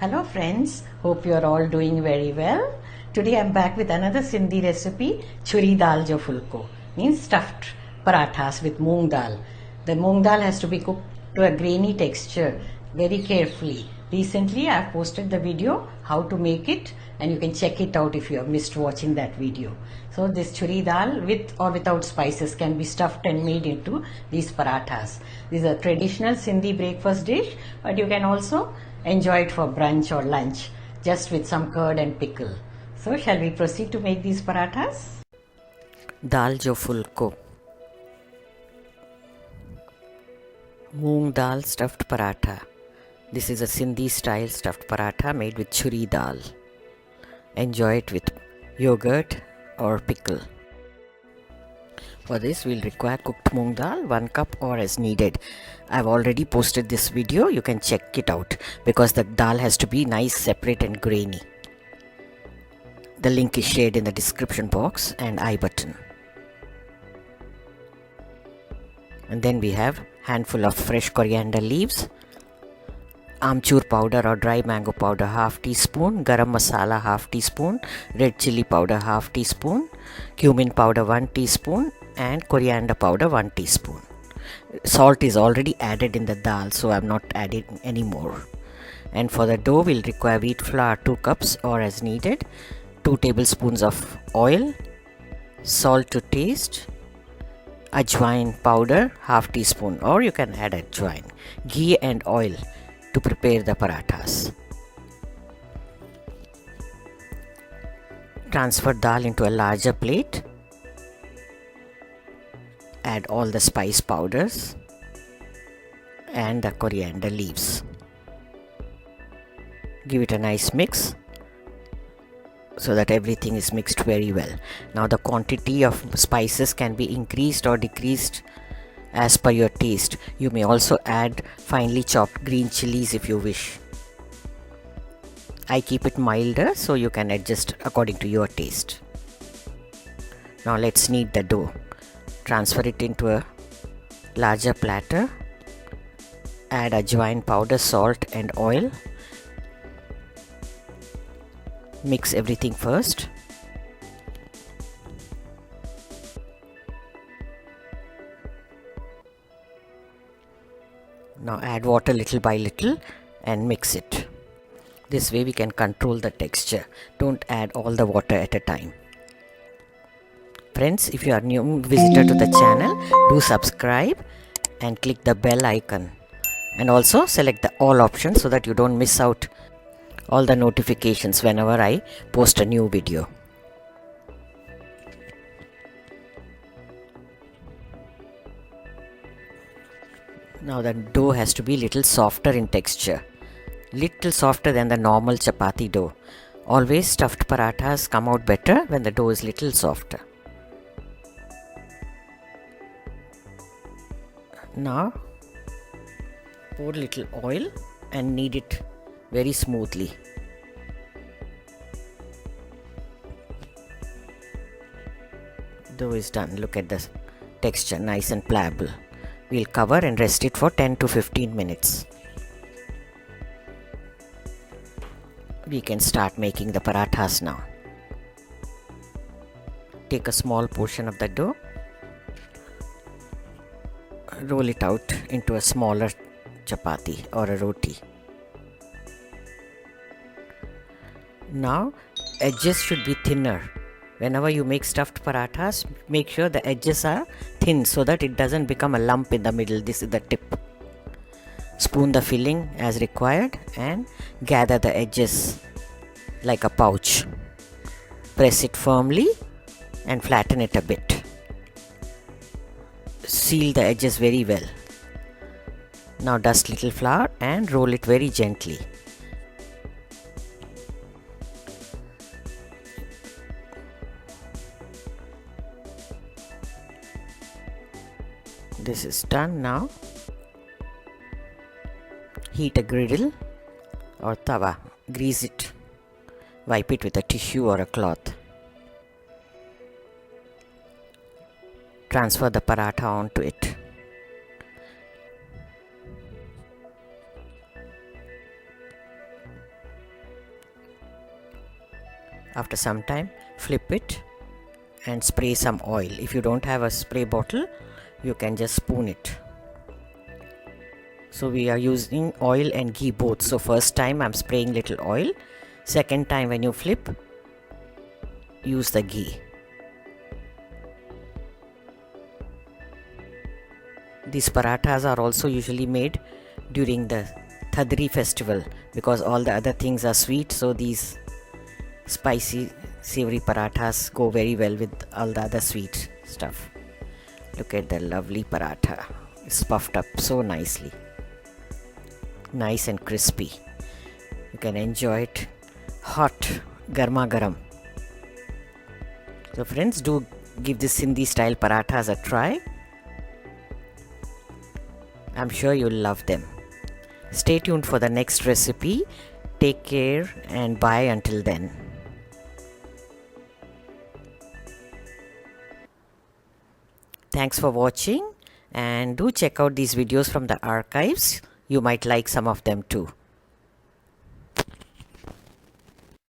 Hello friends, hope you are all doing very well. Today I am back with another Sindhi recipe, Churi Dal jo Fulko, means stuffed parathas with moong dal. The moong dal has to be cooked to a grainy texture very carefully. Recently I have posted the video how to make it and you can check it out if you have missed watching that video. So this churi dal with or without spices can be stuffed and made into these parathas. This is a traditional Sindhi breakfast dish, but you can also enjoy it for brunch or lunch just with some curd and pickle. So shall we proceed to make these parathas? Dal jo Fulko. Moong dal stuffed paratha. This is a Sindhi style stuffed paratha made with churi dal. Enjoy it with yogurt or pickle. For this we'll require cooked moong dal, 1 cup or as needed. I've already posted this video, you can check it out because the dal has to be nice, separate and grainy. The link is shared in the description box and I button. And then we have handful of fresh coriander leaves, Amchoor powder or dry mango powder half teaspoon, Garam masala half teaspoon, red chilli powder half teaspoon, Cumin powder 1 teaspoon and coriander powder 1 teaspoon. Salt is already added in the dal, so I'm not adding any more. And for the dough we'll require wheat flour 2 cups or as needed, 2 tablespoons of oil, salt to taste, Ajwain powder half teaspoon or you can add Ajwain, ghee and oil to prepare the parathas. Transfer dal into a larger plate. Add all the spice powders and the coriander leaves. Give it a nice mix so that everything is mixed very well. Now the quantity of spices can be increased or decreased as per your taste. You may also add finely chopped green chilies if you wish. I keep it milder so you can adjust according to your taste. Now let's knead the dough. Transfer it into a larger platter. Add Ajwain powder, salt and oil. Mix everything first. Now add water little by little and mix it. This way we can control the texture. Don't add all the water at a time. Friends, if you are new visitor to the channel, do subscribe and click the bell icon. And also select the all option so that you don't miss out all the notifications whenever I post a new video. Now the dough has to be little softer in texture, little softer than the normal chapati dough. Always stuffed parathas come out better when the dough is little softer. Now pour little oil and knead it very smoothly. Dough is done. Look at the texture, nice and pliable. We'll cover and rest it for 10 to 15 minutes. We can start making the parathas now. Take a small portion of the dough, roll it out into a smaller chapati or a roti. Now edges should be thinner. Whenever you make stuffed parathas, make sure the edges are thin so that it doesn't become a lump in the middle. This is the tip. Spoon the filling as required and gather the edges like a pouch. Press it firmly and flatten it a bit. Seal the edges very well. Now dust little flour and roll it very gently. This is done now. Heat a griddle or tawa. Grease it. Wipe it with a tissue or a cloth. Transfer the paratha onto it. After some time, flip it and spray some oil. If you don't have a spray bottle, you can just spoon it. So we are using oil and ghee both. So first time I'm spraying little oil. Second time when you flip, use the ghee. These parathas are also usually made during the Thadri festival because all the other things are sweet. So these spicy savory parathas go very well with all the other sweet stuff. Look at the lovely paratha. It's puffed up so nicely. Nice and crispy. You can enjoy it hot, garma garam. So friends, do give this Sindhi style parathas a try. I'm sure you'll love them. Stay tuned for the next recipe. Take care and bye until then. Thanks for watching, and do check out these videos from the archives. You might like some of them too.